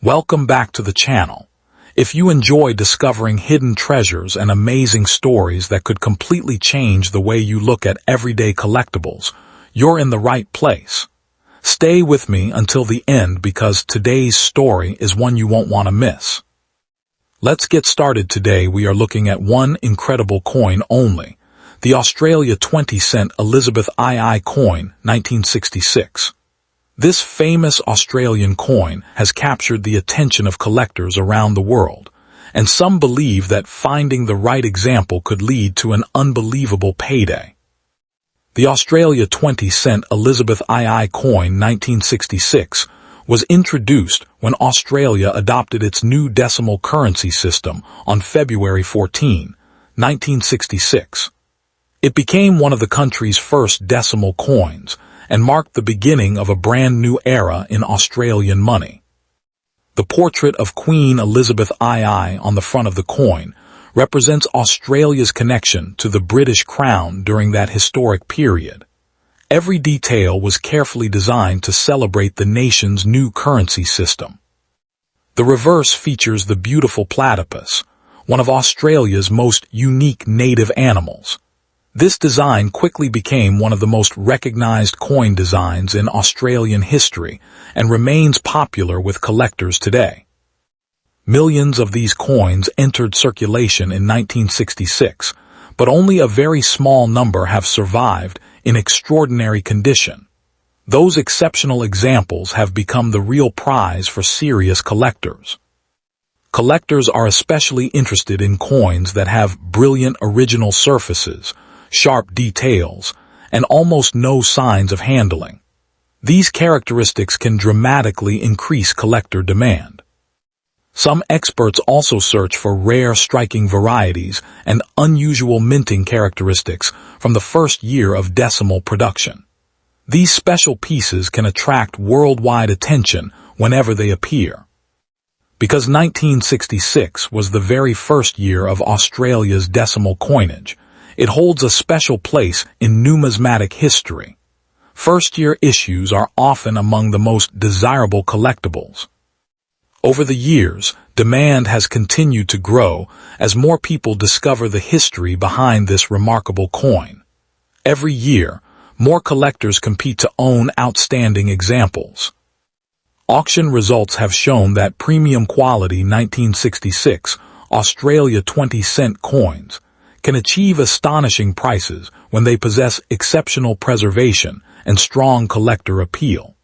Welcome back to the channel. If you enjoy discovering hidden treasures and amazing stories that could completely change the way you look at everyday collectibles, you're in the right place. Stay with me until the end because today's story is one you won't want to miss. Let's get started. Today we are looking at one incredible coin only, the Australia 20-cent Elizabeth II coin, 1966. This famous Australian coin has captured the attention of collectors around the world, and some believe that finding the right example could lead to an unbelievable payday. The Australia 20-cent Elizabeth II coin 1966 was introduced when Australia adopted its new decimal currency system on February 14, 1966. It became one of the country's first decimal coins and marked the beginning of a brand new era in Australian money. The portrait of Queen Elizabeth II on the front of the coin represents Australia's connection to the British Crown during that historic period. Every detail was carefully designed to celebrate the nation's new currency system. The reverse features the beautiful platypus, one of Australia's most unique native animals. This design quickly became one of the most recognized coin designs in Australian history and remains popular with collectors today. Millions of these coins entered circulation in 1966, but only a very small number have survived in extraordinary condition. Those exceptional examples have become the real prize for serious collectors. Collectors are especially interested in coins that have brilliant original surfaces, sharp details, and almost no signs of handling. These characteristics can dramatically increase collector demand. Some experts also search for rare, striking varieties and unusual minting characteristics from the first year of decimal production. These special pieces can attract worldwide attention whenever they appear. Because 1966 was the very first year of Australia's decimal coinage, it holds a special place in numismatic history. First-year issues are often among the most desirable collectibles. Over the years, demand has continued to grow as more people discover the history behind this remarkable coin. Every year, more collectors compete to own outstanding examples. Auction results have shown that premium quality 1966 Australia 20-cent coins can achieve astonishing prices when they possess exceptional preservation and strong collector appeal.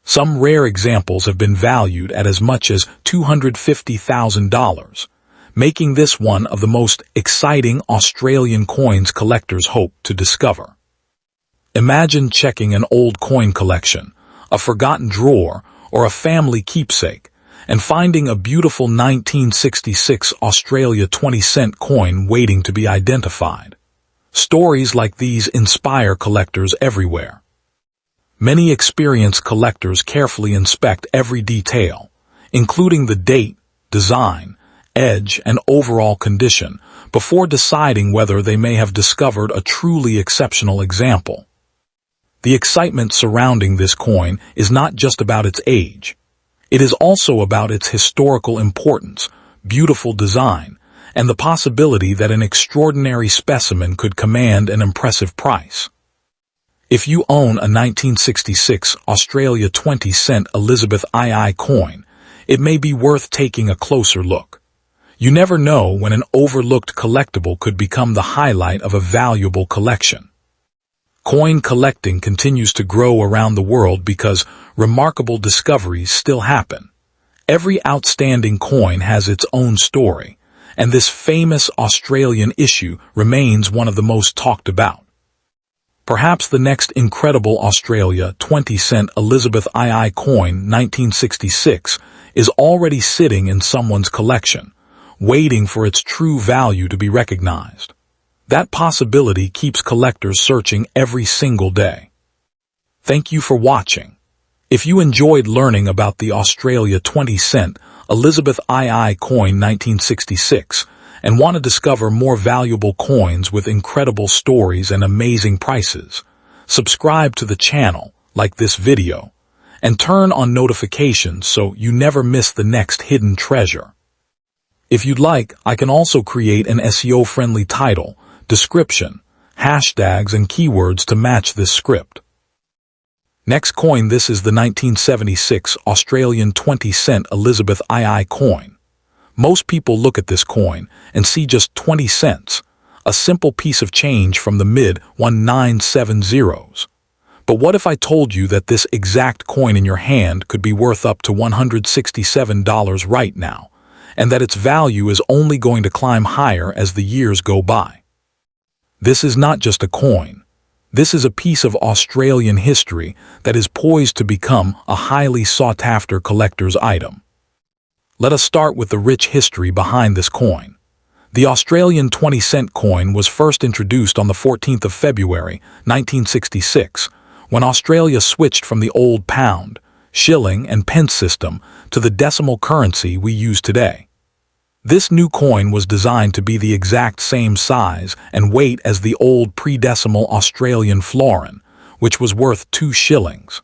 Some rare examples have been valued at as much as $250,000, making this one of the most exciting Australian coins collectors hope to discover. Imagine checking an old coin collection, a forgotten drawer, or a family keepsake, and finding a beautiful 1966 Australia 20-cent coin waiting to be identified. Stories like these inspire collectors everywhere. Many experienced collectors carefully inspect every detail, including the date, design, edge, and overall condition, before deciding whether they may have discovered a truly exceptional example. The excitement surrounding this coin is not just about its age. It is also about its historical importance, beautiful design, and the possibility that an extraordinary specimen could command an impressive price. If you own a 1966 Australia 20-cent Elizabeth II coin, it may be worth taking a closer look. You never know when an overlooked collectible could become the highlight of a valuable collection. Coin collecting continues to grow around the world because remarkable discoveries still happen. Every outstanding coin has its own story, and this famous Australian issue remains one of the most talked about. Perhaps the next incredible Australia 20-cent Elizabeth II coin 1966 is already sitting in someone's collection, waiting for its true value to be recognized. That possibility keeps collectors searching every single day. Thank you for watching. If you enjoyed learning about the Australia 20-cent Elizabeth II coin 1966 and want to discover more valuable coins with incredible stories and amazing prices, subscribe to the channel, like this video, and turn on notifications so you never miss the next hidden treasure. If you'd like, I can also create an SEO-friendly title, description, hashtags, and keywords to match this script. Next coin, this is the 1976 Australian 20-cent Elizabeth II coin. Most people look at this coin and see just 20 cents, a simple piece of change from the mid-1970s. But what if I told you that this exact coin in your hand could be worth up to $167 right now, and that its value is only going to climb higher as the years go by? This is not just a coin. This is a piece of Australian history that is poised to become a highly sought-after collector's item. Let us start with the rich history behind this coin. The Australian 20-cent coin was first introduced on the 14th of February, 1966, when Australia switched from the old pound, shilling, and pence system to the decimal currency we use today. This new coin was designed to be the exact same size and weight as the old pre-decimal Australian florin, which was worth 2 shillings.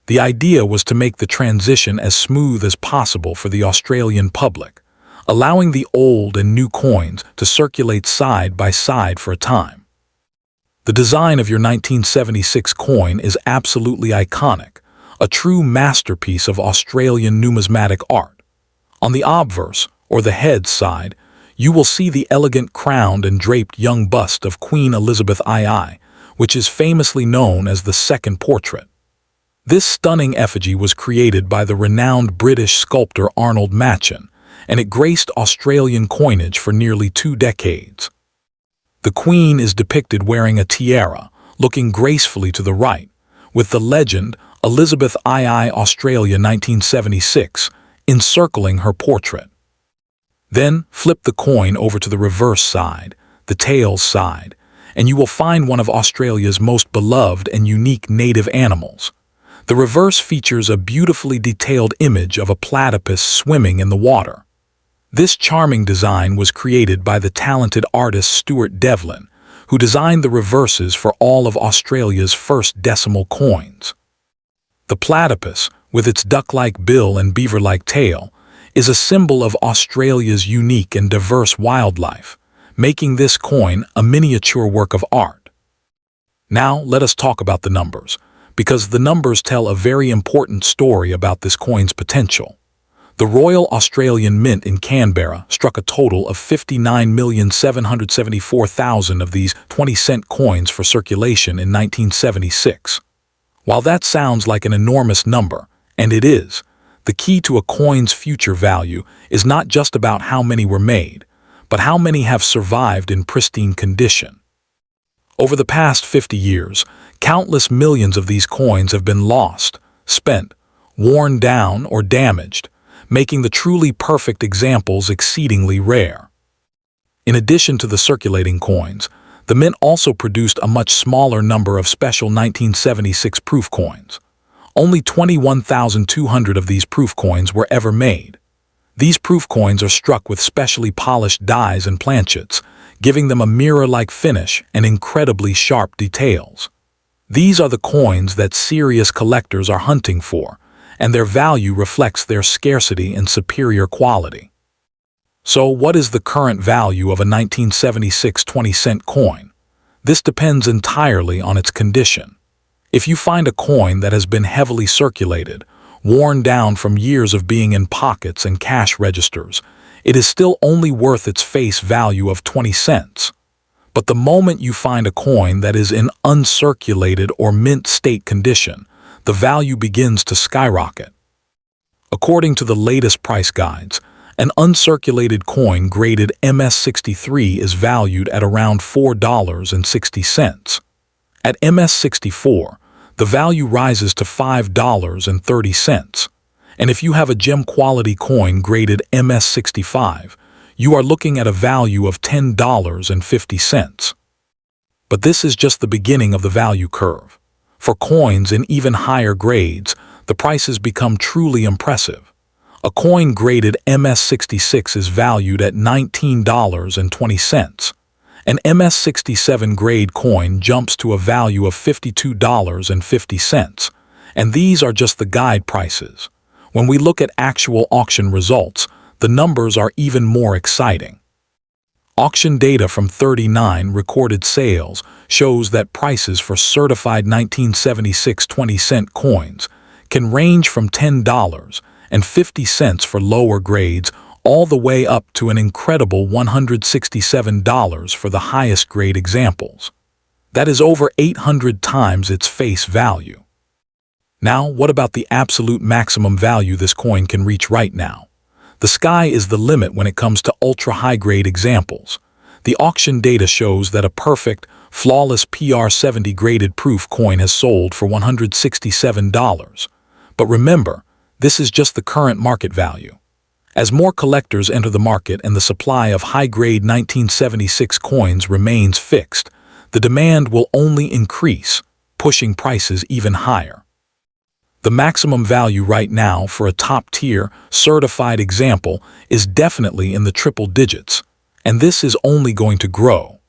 The idea was to make the transition as smooth as possible for the Australian public, allowing the old and new coins to circulate side by side for a time. The design of your 1976 coin is absolutely iconic, a true masterpiece of Australian numismatic art. On the obverse, or the head side, you will see the elegant crowned and draped young bust of Queen Elizabeth II, which is famously known as the second portrait. This stunning effigy was created by the renowned British sculptor Arnold Machen, and it graced Australian coinage for nearly 2 decades. The Queen is depicted wearing a tiara, looking gracefully to the right, with the legend Elizabeth II Australia 1976 encircling her portrait. Then flip the coin over to the reverse side, the tails side, and you will find one of Australia's most beloved and unique native animals. The reverse features a beautifully detailed image of a platypus swimming in the water. This charming design was created by the talented artist Stuart Devlin, who designed the reverses for all of Australia's first decimal coins. The platypus, with its duck-like bill and beaver-like tail, is a symbol of Australia's unique and diverse wildlife, making this coin a miniature work of art. Now let us talk about the numbers, because the numbers tell a very important story about this coin's potential. The Royal Australian Mint in Canberra struck a total of 59,774,000 of these 20-cent coins for circulation in 1976. While that sounds like an enormous number, and it is, the key to a coin's future value is not just about how many were made, but how many have survived in pristine condition. Over the past 50 years, countless millions of these coins have been lost, spent, worn down, or damaged, making the truly perfect examples exceedingly rare. In addition to the circulating coins, the Mint also produced a much smaller number of special 1976 proof coins. Only 21,200 of these proof coins were ever made. These proof coins are struck with specially polished dies and planchets, giving them a mirror-like finish and incredibly sharp details. These are the coins that serious collectors are hunting for, and their value reflects their scarcity and superior quality. So, what is the current value of a 1976 20-cent coin? This depends entirely on its condition. If you find a coin that has been heavily circulated, worn down from years of being in pockets and cash registers, it is still only worth its face value of 20 cents. But the moment you find a coin that is in uncirculated or mint state condition, the value begins to skyrocket. According to the latest price guides, an uncirculated coin graded MS63 is valued at around $4.60. At MS64, the value rises to $5.30. And if you have a gem quality coin graded MS65, you are looking at a value of $10.50. But this is just the beginning of the value curve. For coins in even higher grades, the prices become truly impressive. A coin graded MS66 is valued at $19.20. An MS67 grade coin jumps to a value of $52.50, And these are just the guide prices. When we look at actual auction results, the numbers are even more exciting. Auction data from 39 recorded sales shows that prices for certified 1976 20-cent coins can range from $10.50 for lower grades all the way up to an incredible $167 for the highest grade examples. That is over 800 times its face value. Now, what about the absolute maximum value this coin can reach right now? The sky is the limit when it comes to ultra-high-grade examples. The auction data shows that a perfect, flawless PR70 graded proof coin has sold for $167. But remember, this is just the current market value. As more collectors enter the market and the supply of high-grade 1976 coins remains fixed, the demand will only increase, pushing prices even higher. The maximum value right now for a top-tier, certified example is definitely in the triple digits, and this is only going to grow.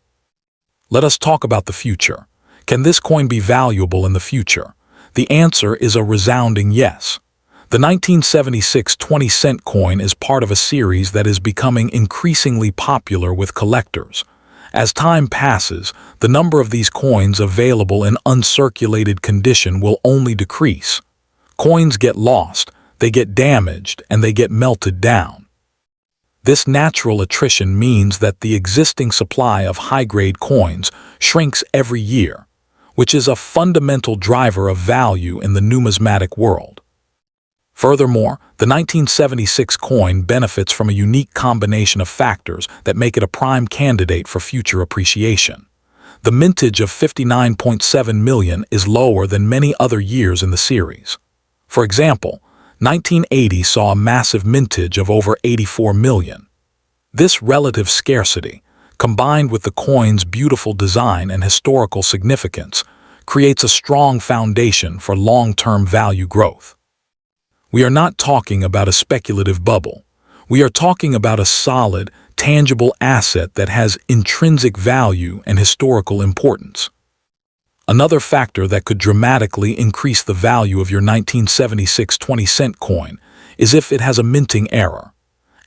Let us talk about the future. Can this coin be valuable in the future? The answer is a resounding yes. The 1976 20-cent coin is part of a series that is becoming increasingly popular with collectors. As time passes, the number of these coins available in uncirculated condition will only decrease. Coins get lost, they get damaged, and they get melted down. This natural attrition means that the existing supply of high-grade coins shrinks every year, which is a fundamental driver of value in the numismatic world. Furthermore, the 1976 coin benefits from a unique combination of factors that make it a prime candidate for future appreciation. The mintage of 59.7 million is lower than many other years in the series. For example, 1980 saw a massive mintage of over 84 million. This relative scarcity, combined with the coin's beautiful design and historical significance, creates a strong foundation for long-term value growth. We are not talking about a speculative bubble. We are talking about a solid, tangible asset that has intrinsic value and historical importance. Another factor that could dramatically increase the value of your 1976 20-cent coin is if it has a minting error.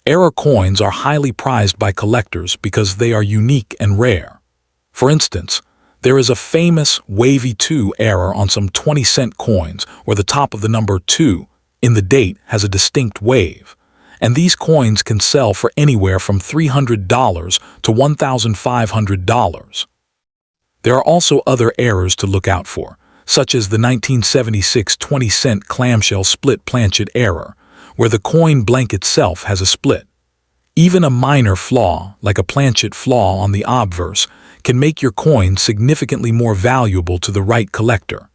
Error coins are highly prized by collectors because they are unique and rare. For instance, there is a famous wavy 2 error on some 20-cent coins where the top of the number 2 in the date has a distinct wave, and these coins can sell for anywhere from $300 to $1,500. There are also other errors to look out for, such as the 1976 20-cent clamshell split planchet error, where the coin blank itself has a split. Even a minor flaw, like a planchet flaw on the obverse, can make your coin significantly more valuable to the right collector.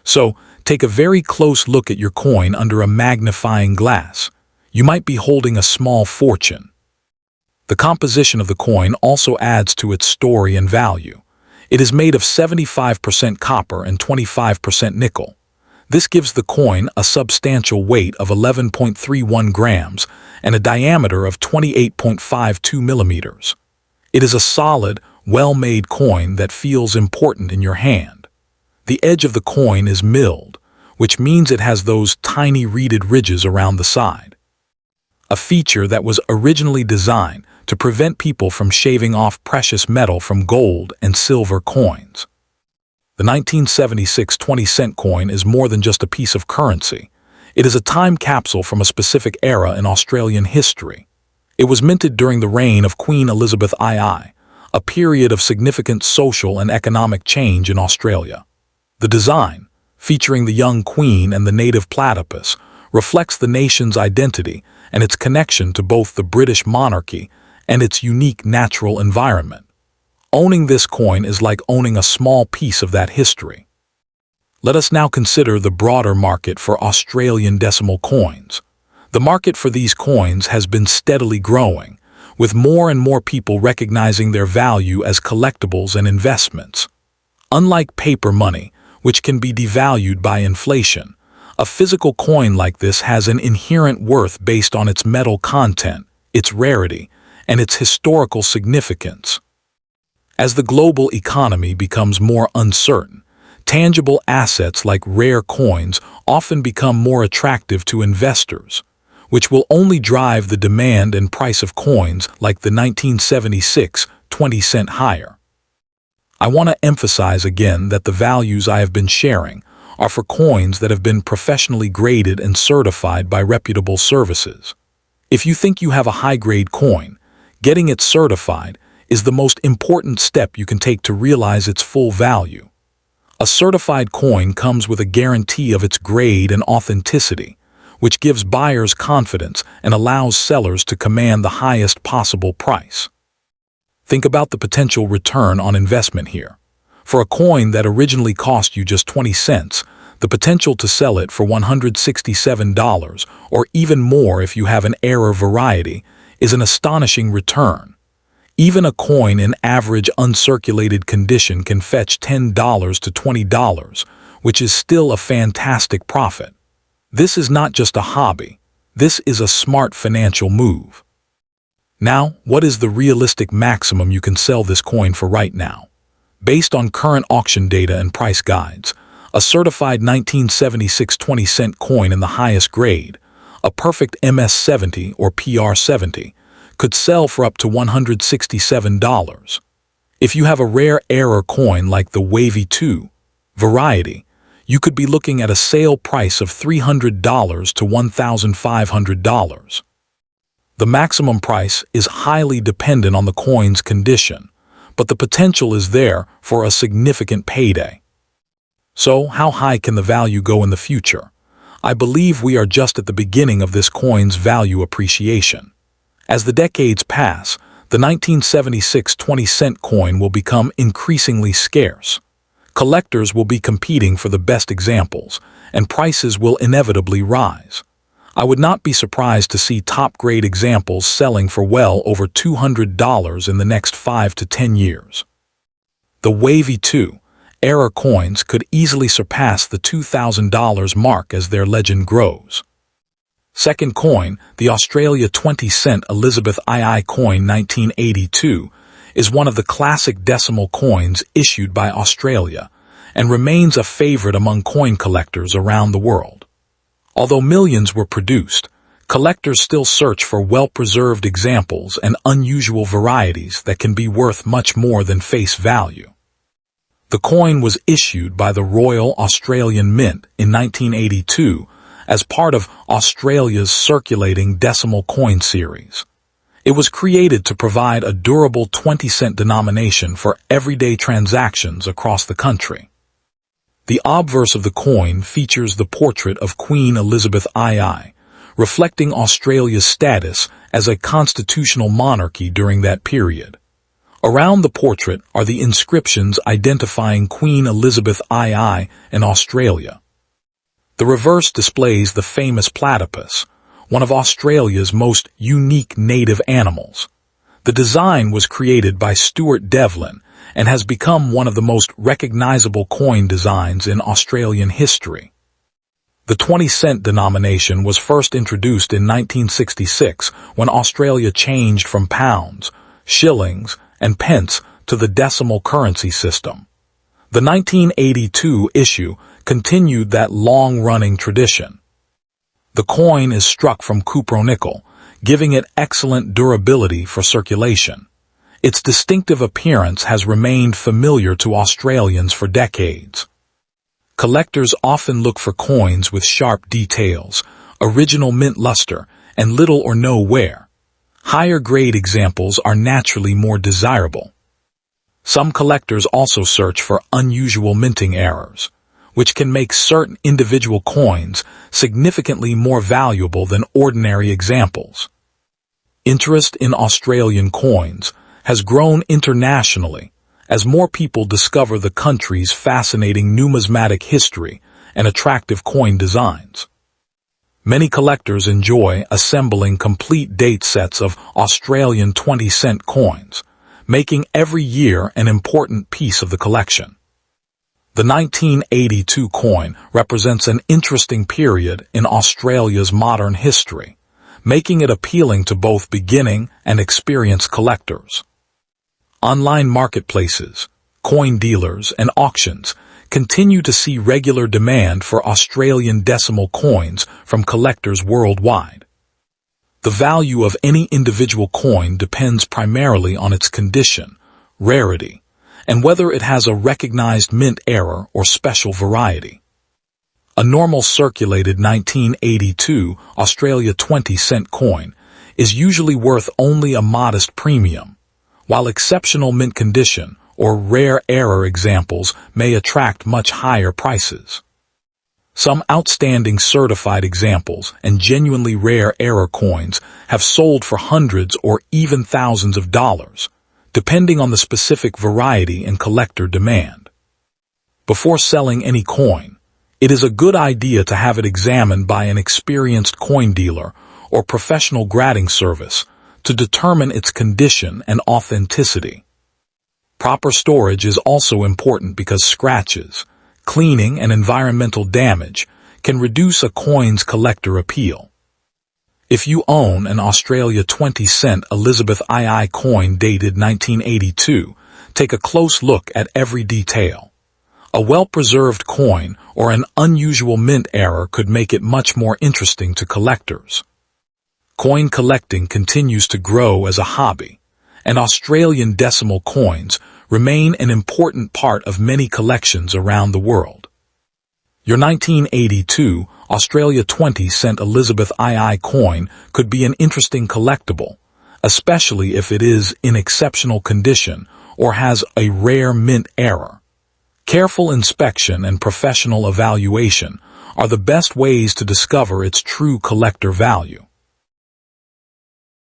So, take a very close look at your coin under a magnifying glass. You might be holding a small fortune. The composition of the coin also adds to its story and value. It is made of 75% copper and 25% nickel. This gives the coin a substantial weight of 11.31 grams and a diameter of 28.52 millimeters. It is a solid, well-made coin that feels important in your hand. The edge of the coin is milled, which means it has those tiny reeded ridges around the side. A feature that was originally designed to prevent people from shaving off precious metal from gold and silver coins. The 1976 20-cent coin is more than just a piece of currency. It is a time capsule from a specific era in Australian history. It was minted during the reign of Queen Elizabeth II, a period of significant social and economic change in Australia. The design, featuring the young queen and the native platypus, reflects the nation's identity and its connection to both the British monarchy and its unique natural environment. Owning this coin is like owning a small piece of that history. Let us now consider the broader market for Australian decimal coins. The market for these coins has been steadily growing, with more and more people recognizing their value as collectibles and investments. Unlike paper money, which can be devalued by inflation, a physical coin like this has an inherent worth based on its metal content, its rarity, and its historical significance. As the global economy becomes more uncertain, Tangible assets like rare coins often become more attractive to investors, which will only drive the demand and price of coins like the 1976 20-cent higher. I want to emphasize again that the values I have been sharing are for coins that have been professionally graded and certified by reputable services. If you think you have a high-grade coin, getting it certified is the most important step you can take to realize its full value. A certified coin comes with a guarantee of its grade and authenticity, which gives buyers confidence and allows sellers to command the highest possible price. Think about the potential return on investment here. For a coin that originally cost you just 20 cents, the potential to sell it for $167 or even more if you have an error variety is an astonishing return. Even a coin in average uncirculated condition can fetch $10 to $20, which is still a fantastic profit. This is not just a hobby. This is a smart financial move. Now, what is the realistic maximum you can sell this coin for right now? Based on current auction data and price guides, a certified 1976 20-cent coin in the highest grade, a perfect MS-70 or PR-70, could sell for up to $167. If you have a rare error coin like the Wavy 2 variety, you could be looking at a sale price of $300 to $1,500. The maximum price is highly dependent on the coin's condition, but the potential is there for a significant payday. So, how high can the value go in the future? I believe we are just at the beginning of this coin's value appreciation. As the decades pass, the 1976 20-cent coin will become increasingly scarce. Collectors will be competing for the best examples, and prices will inevitably rise. I would not be surprised to see top-grade examples selling for well over $200 in the next 5 to 10 years. The Wavy 2 error coins could easily surpass the $2,000 mark as their legend grows. Second coin, the Australia 20-cent Elizabeth II coin 1982, is one of the classic decimal coins issued by Australia and remains a favorite among coin collectors around the world. Although millions were produced, collectors still search for well-preserved examples and unusual varieties that can be worth much more than face value. The coin was issued by the Royal Australian Mint in 1982 as part of Australia's circulating decimal coin series. It was created to provide a durable 20-cent denomination for everyday transactions across the country. The obverse of the coin features the portrait of Queen Elizabeth II, reflecting Australia's status as a constitutional monarchy during that period. Around the portrait are the inscriptions identifying Queen Elizabeth II in Australia. The reverse displays the famous platypus, one of Australia's most unique native animals. The design was created by Stuart Devlin and has become one of the most recognizable coin designs in Australian history. The 20-cent denomination was first introduced in 1966 when Australia changed from pounds, shillings, and pence to the decimal currency system. The 1982 issue continued that long-running tradition. The coin is struck from cupronickel, giving it excellent durability for circulation. Its distinctive appearance has remained familiar to Australians for decades. Collectors often look for coins with sharp details, original mint luster, and little or no wear. Higher-grade examples are naturally more desirable. Some collectors also search for unusual minting errors, which can make certain individual coins significantly more valuable than ordinary examples. Interest in Australian coins has grown internationally as more people discover the country's fascinating numismatic history and attractive coin designs. Many collectors enjoy assembling complete date sets of Australian 20-cent coins, making every year an important piece of the collection. The 1982 coin represents an interesting period in Australia's modern history, making it appealing to both beginning and experienced collectors. Online marketplaces, coin dealers, and auctions continue to see regular demand for Australian decimal coins from collectors worldwide. The value of any individual coin depends primarily on its condition, rarity, and whether it has a recognized mint error or special variety. A normal circulated 1982 Australia 20-cent coin is usually worth only a modest premium, while exceptional mint condition or rare error examples may attract much higher prices. Some outstanding certified examples and genuinely rare error coins have sold for hundreds or even thousands of dollars, depending on the specific variety and collector demand. Before selling any coin, it is a good idea to have it examined by an experienced coin dealer or professional grading service to determine its condition and authenticity. Proper storage is also important because scratches, cleaning, and environmental damage can reduce a coin's collector appeal. If you own an Australia 20-cent Elizabeth II coin dated 1982, take a close look at every detail. A well-preserved coin or an unusual mint error could make it much more interesting to collectors. Coin collecting continues to grow as a hobby, and Australian decimal coins remain an important part of many collections around the world. Your 1982 Australia 20-cent Elizabeth II coin could be an interesting collectible, especially if it is in exceptional condition or has a rare mint error. Careful inspection and professional evaluation are the best ways to discover its true collector value.